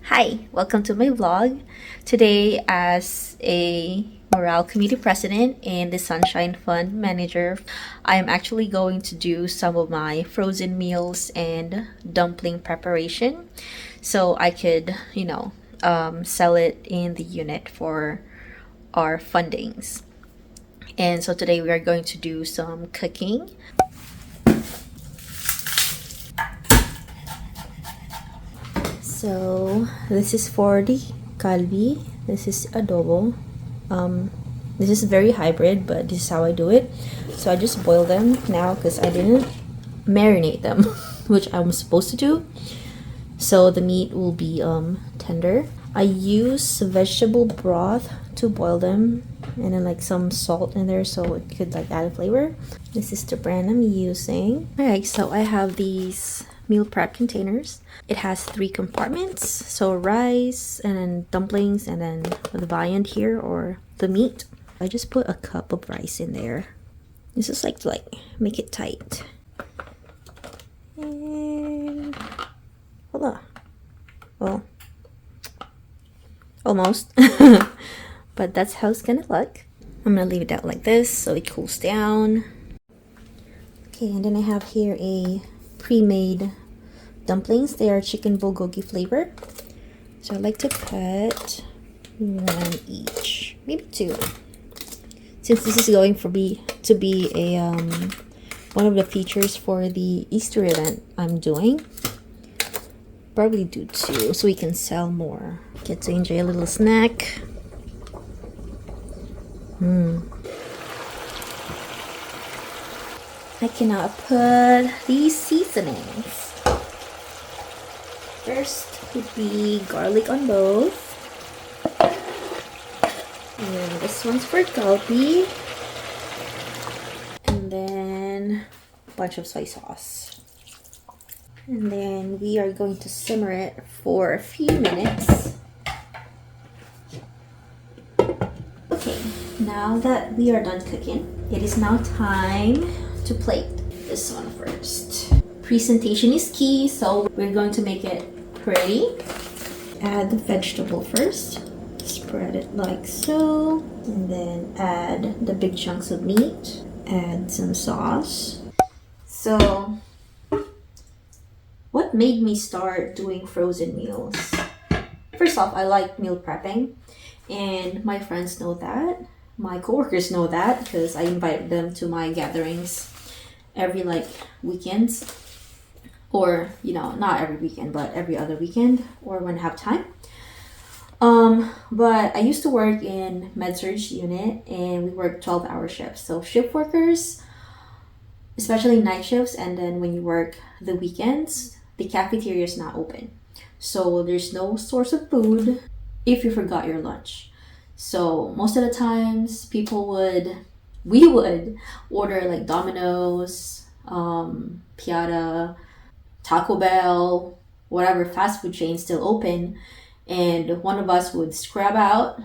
Hi, welcome to my vlog. Today, as a morale committee president and the Sunshine Fund manager, I am actually going to do some of my frozen meals and dumpling preparation so I could, sell it in the unit for our fundings. And so today we are going to do some cooking. So this is for the kalbi. This is adobo. This is very hybrid, but this is how I do it. So I just boil them now because I didn't marinate them, which I'm supposed to do. So the meat will be tender. I use vegetable broth to boil them, and then like some salt in there so it could like add a flavor. This is the brand I'm using. Alright, so I have these meal prep containers. It has 3 compartments, so rice and then dumplings and then the viand here or the meat. I just put a cup of rice in there. This is like to make it tight. And voila. Well, almost. But that's how it's gonna look. I'm gonna leave it out like this so it cools down. Okay, and then I have here a pre-made dumplings. They are chicken bulgogi flavor. So I like to put 1 each, maybe 2. Since this is going to be a one of the features for the Easter event I'm doing, probably do 2 so we can sell more. Get to enjoy a little snack. I cannot put these seasonings. First would be garlic on both. And then this one's for galbi. And then a bunch of soy sauce. And then we are going to simmer it for a few minutes. Okay, now that we are done cooking, it is now time to plate this one first. Presentation is key, so we're going to make it pretty. Add the vegetable first. Spread it like so. And then add the big chunks of meat. Add some sauce. So, what made me start doing frozen meals? First off, I like meal prepping. And my friends know that. My coworkers know that because I invite them to my gatherings every weekends. Or, not every weekend, but every other weekend or when I have time. But I used to work in med-surg unit and we work 12-hour shifts. So shift workers, especially night shifts, and then when you work the weekends, the cafeteria is not open. So there's no source of food if you forgot your lunch. So most of the times we would order like Domino's, Piata, Taco Bell, whatever fast food chain still open, and one of us would scrap out,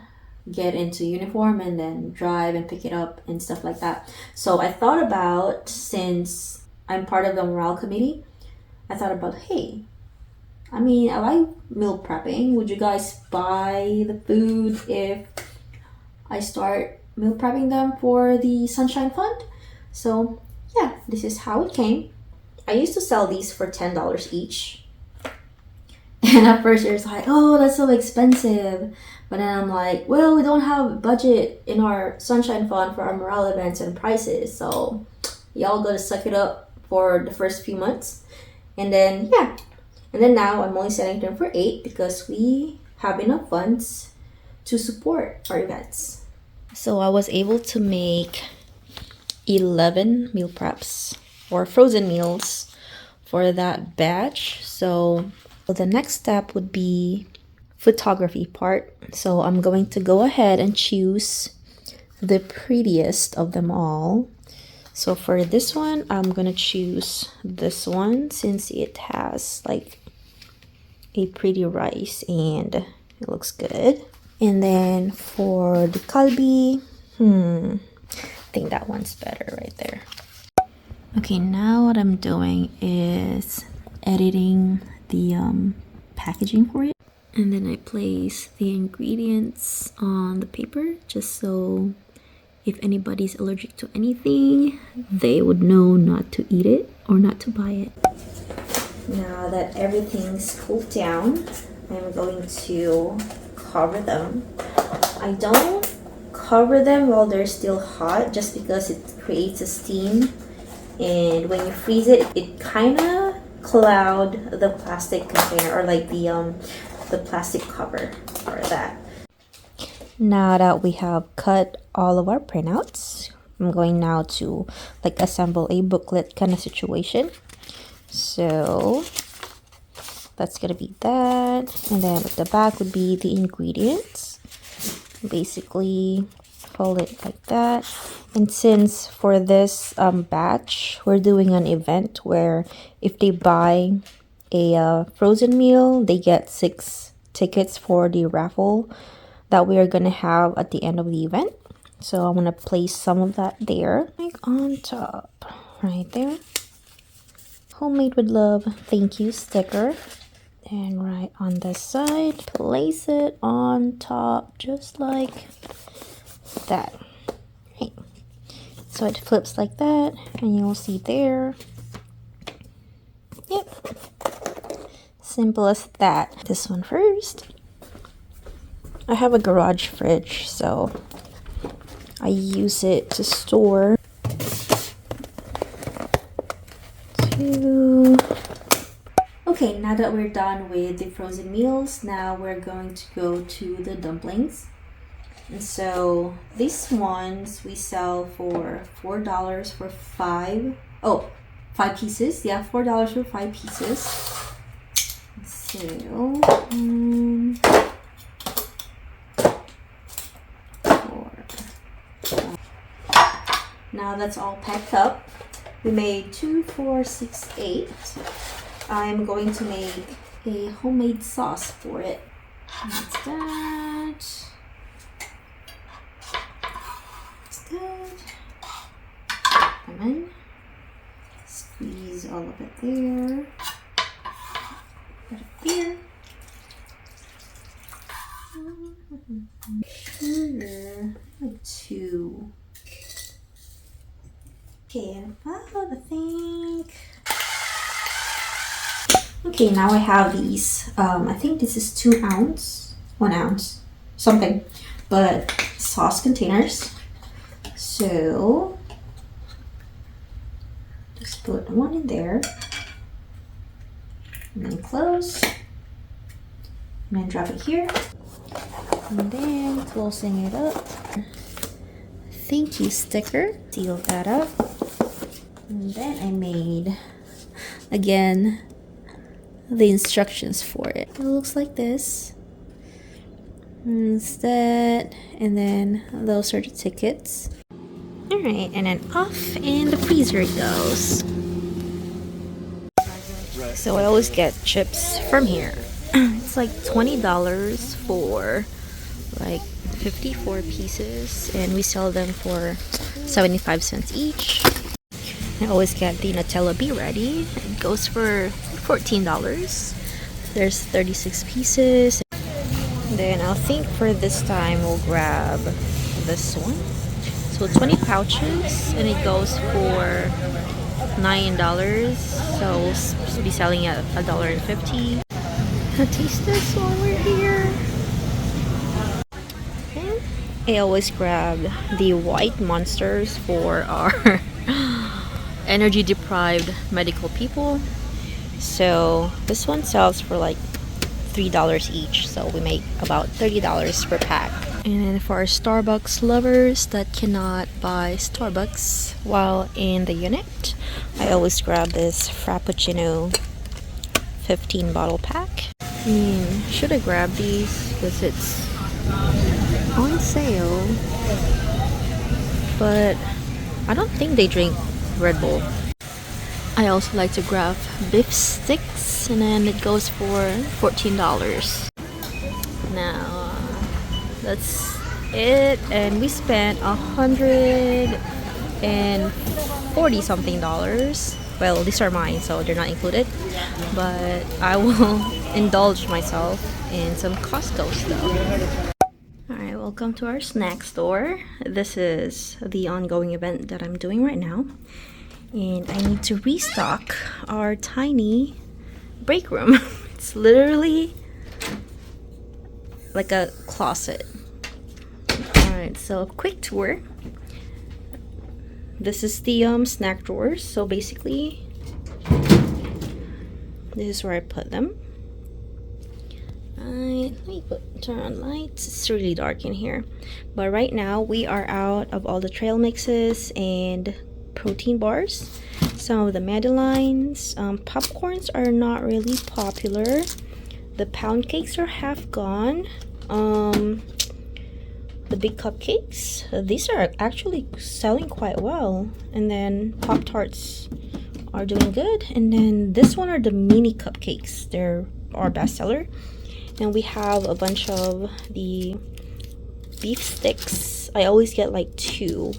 get into uniform, and then drive and pick it up and stuff like that. So I thought about, since I'm part of the morale committee, I thought about, hey, I like meal prepping. Would you guys buy the food if I start meal prepping them for the Sunshine Fund? So yeah, this is how it came. I used to sell these for $10 each. And at first it was like, oh, that's so expensive. But then I'm like, well, we don't have a budget in our Sunshine Fund for our morale events and prices. So y'all gotta suck it up for the first few months. And then, yeah. And then now I'm only selling them for 8 because we have enough funds to support our events. So I was able to make 11 meal preps or frozen meals for that batch. So the next step would be photography part. So I'm going to go ahead and choose the prettiest of them all. So for this one, I'm gonna choose this one since it has like a pretty rice and it looks good. And then for the kalbi, I think that one's better right there. Okay, now what I'm doing is editing the packaging for it. And then I place the ingredients on the paper just so if anybody's allergic to anything, they would know not to eat it or not to buy it. Now that everything's cooled down, I'm going to cover them. I don't cover them while they're still hot just because it creates a steam, and when you freeze it, it kind of cloud the plastic container, or like the plastic cover for that. Now that we have cut all of our printouts, I'm going now to like assemble a booklet kind of situation. So that's gonna be that, and then at the back would be the ingredients. Basically fold it like that. And since for this batch we're doing an event where if they buy a frozen meal, they get 6 tickets for the raffle that we are gonna have at the end of the event. So I'm gonna place some of that there, like on top, right there. Homemade with love, thank you sticker. And right on this side, place it on top just like that. Right. So it flips like that, and you'll see there. Yep. Simple as that. This one first. I have a garage fridge, so I use it to store two. Okay, now that we're done with the frozen meals, now we're going to go to the dumplings. And so these ones we sell for $4 for 5 pieces. Yeah, $4 for 5 pieces. So now that's all packed up. We made 2, 4, 6, 8. I'm going to make a homemade sauce for it. That's that. That's that. Lemon. Squeeze all of it there. Put it here. Sugar. Like 2. Okay, about I think. Okay, now I have these. I think this is 2 ounce, 1 ounce, something, but sauce containers. So just put one in there, and then close, and then drop it here, and then closing it up. Thank you sticker. Seal that up, and then I made again the instructions for it. It looks like this. That, and then those are the tickets. Alright, and then off in the freezer it goes. So I always get chips from here. It's like $20 for like 54 pieces, and we sell them for 75 cents each. I always get the Nutella Be Ready. It goes for $14. There's 36 pieces. Then I think for this time we'll grab this one. So 20 pouches, and it goes for $9. So we'll be selling at $1.50. I'll taste this while we're here. And I always grab the white monsters for our energy deprived medical people. So this one sells for like $3 each, so we make about $30 per pack. And then for our Starbucks lovers that cannot buy Starbucks while in the unit, I always grab this Frappuccino 15 bottle pack. Should I grab these because it's on sale, but I don't think they drink Red Bull. I also like to grab beef sticks, and then it goes for $14. Now that's it, and we spent $140 something. Well, these are mine, so they're not included. But I will indulge myself in some Costco stuff. Alright, welcome to our snack store. This is the ongoing event that I'm doing right now. And I need to restock our tiny break room. It's literally like a closet. Alright, so a quick tour. This is the snack drawers. So basically, this is where I put them. Let me turn on lights. It's really dark in here. But right now we are out of all the trail mixes and protein bars. Some of the Madeleines. Popcorns are not really popular. The pound cakes are half gone. The big cupcakes, these are actually selling quite well. And then Pop-Tarts are doing good. And then this one are the mini cupcakes. They're our bestseller. And we have a bunch of the beef sticks. I always get like 2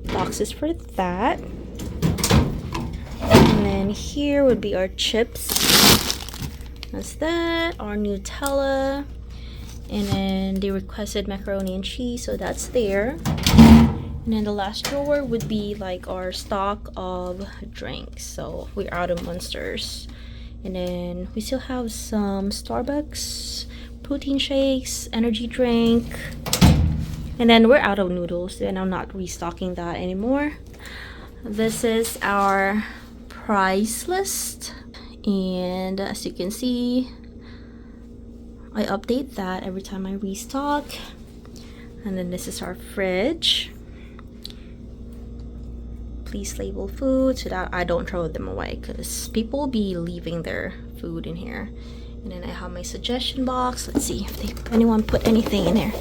boxes for that. And then here would be our chips. That's that. Our Nutella. And then they requested macaroni and cheese, so that's there. And then the last drawer would be like our stock of drinks. So we're out of Monsters. And then we still have some Starbucks, protein shakes, energy drink. And then we're out of noodles, and I'm not restocking that anymore. This is our price list. And as you can see, I update that every time I restock. And then this is our fridge. Please label food so that I don't throw them away, because people will be leaving their food in here. And then I have my suggestion box. Let's see if anyone put anything in there.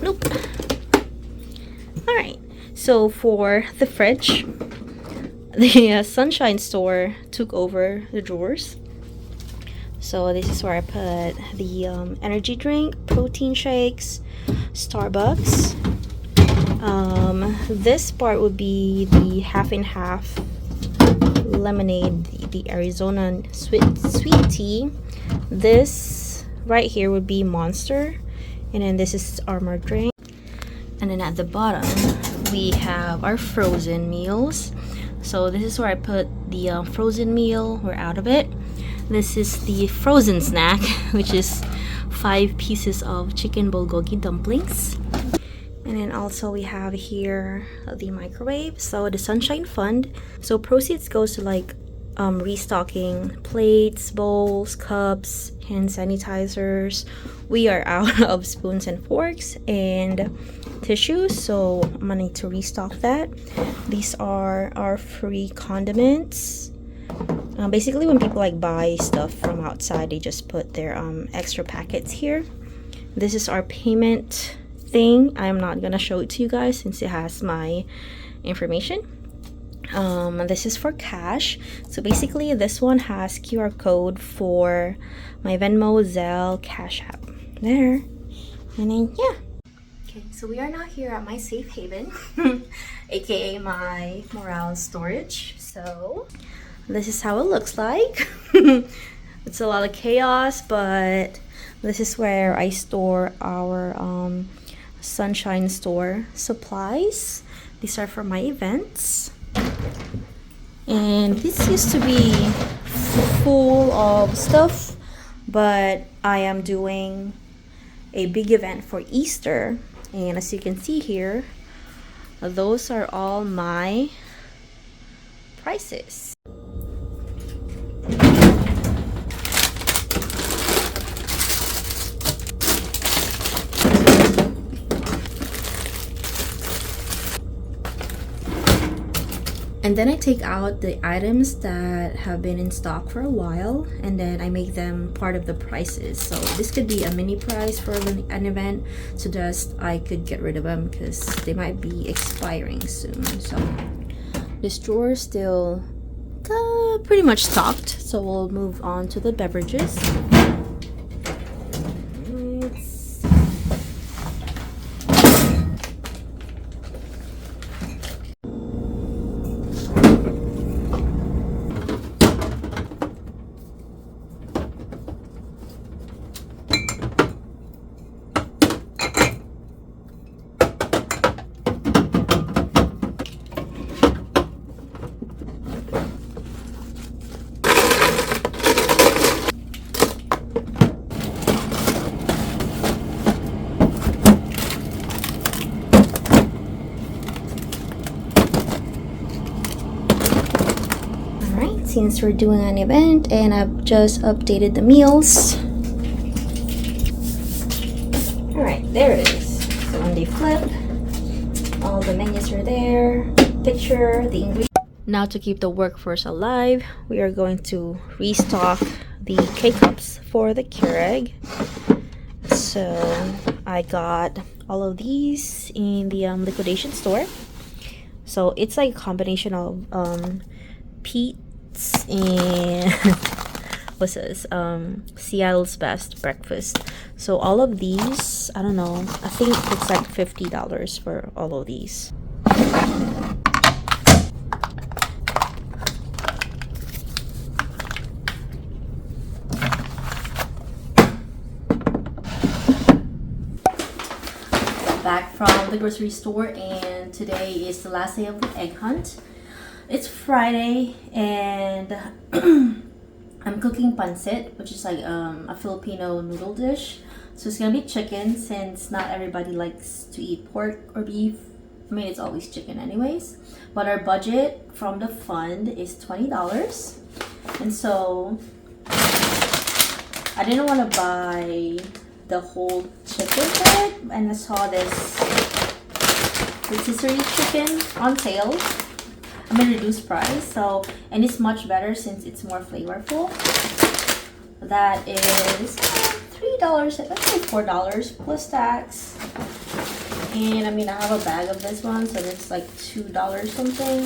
Nope. Alright, so for the fridge, the Sunshine store took over the drawers. So this is where I put the energy drink, protein shakes, Starbucks. This part would be the half and half lemonade, the Arizona sweet tea. This right here would be Monster, and then this is Armor drink. And then at the bottom we have our frozen meals. So this is where I put the frozen meal. We're out of it. This is the frozen snack, which is 5 pieces of chicken bulgogi dumplings. And then also we have here the microwave. So the Sunshine Fund. So proceeds goes to like restocking plates, bowls, cups, hand sanitizers. We are out of spoons and forks and tissues, so I'm gonna need to restock that. These are our free condiments. Basically, when people like buy stuff from outside, they just put their extra packets here. This is our payment thing. I'm not gonna show it to you guys since it has my information. This is for cash. So basically, this one has QR code for my Venmo, Zelle, Cash App. There. And then yeah. Okay, so we are now here at my safe haven, aka my morale storage. So this is how it looks like. It's a lot of chaos, but this is where I store our Sunshine store supplies. These are for my events. And this used to be full of stuff, but I am doing a big event for Easter. And as you can see here, those are all my prices. And then I take out the items that have been in stock for a while, and then I make them part of the prices. So this could be a mini price for an event, so just I could get rid of them because they might be expiring soon. So this drawer is still pretty much stocked, so we'll move on to the beverages. since we're doing an event, and I've just updated the meals. All right, there it is. So when they flip, all the menus are there, picture, the ingredients. Now to keep the workforce alive, we are going to restock the K-Cups for the Keurig. So I got all of these in the liquidation store. So it's like a combination of Pete's and what's this? Seattle's Best Breakfast. So all of these, I don't know, I think it's like $50 for all of these. Back from the grocery store, and today is the last day of the egg hunt. It's Friday, and I'm cooking pancit, which is like a Filipino noodle dish. So it's gonna be chicken, since not everybody likes to eat pork or beef. I mean, it's always chicken anyways. But our budget from the fund is $20, and so I didn't want to buy the whole chicken for it, and I saw this rotisserie chicken on sale. I'm in reduced price, so, and it's much better since it's more flavorful. That is $3, let's say $4 plus tax. And I mean, I have a bag of this one, so it's like $2 something.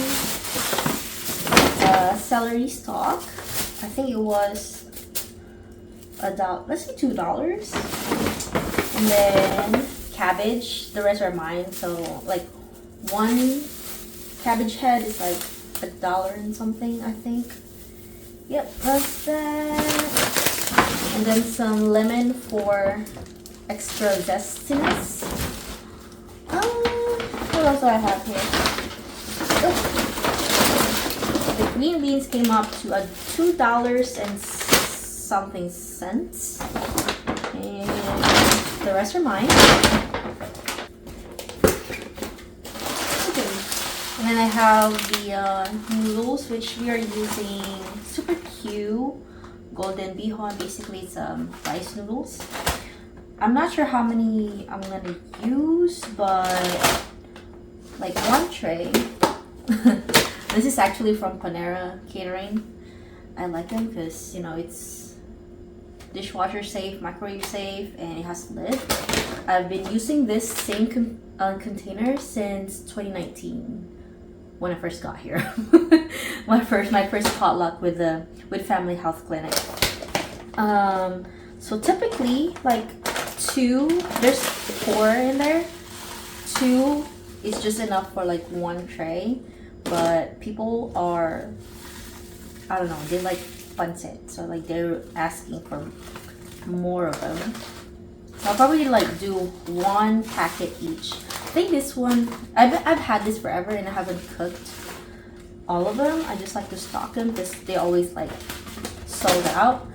Celery stalk, I think it was $1, let's say $2. And then cabbage, the rest are mine. So like one cabbage head is like $1 and something, I think. Yep, that's that. And then some lemon for extra zestiness. What else do I have here? Oh. The green beans came up to $2 and something cents, and the rest are mine. Okay. And then I have the noodles, which we are using Super Q Golden Bihon. Basically, it's rice noodles. I'm not sure how many I'm gonna use, but like one tray. This is actually from Panera Catering. I like them because, you know, it's dishwasher safe, microwave safe, and it has a lid. I've been using this same container since 2019 when I first got here. my first potluck with Family Health Clinic. So typically like there's 4 in there. 2 is just enough for like one tray, but people are, I don't know, they like pancit, so like they're asking for more of them. So I'll probably like do 1 packet each. I think this one, I've had this forever and I haven't cooked all of them. I just like to stock them because they always like sold out.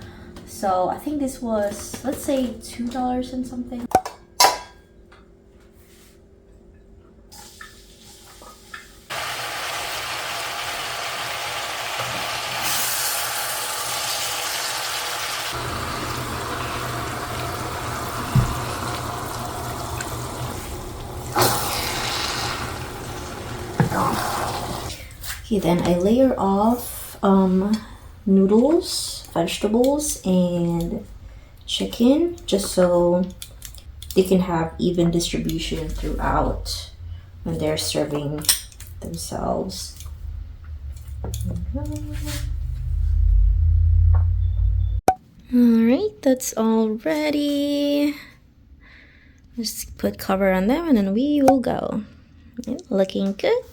So I think this was, let's say $2 and something. Okay, then I layer off noodles, vegetables, and chicken, just so they can have even distribution throughout when they're serving themselves. Alright, that's all ready. Just put cover on them and then we will go. Looking good.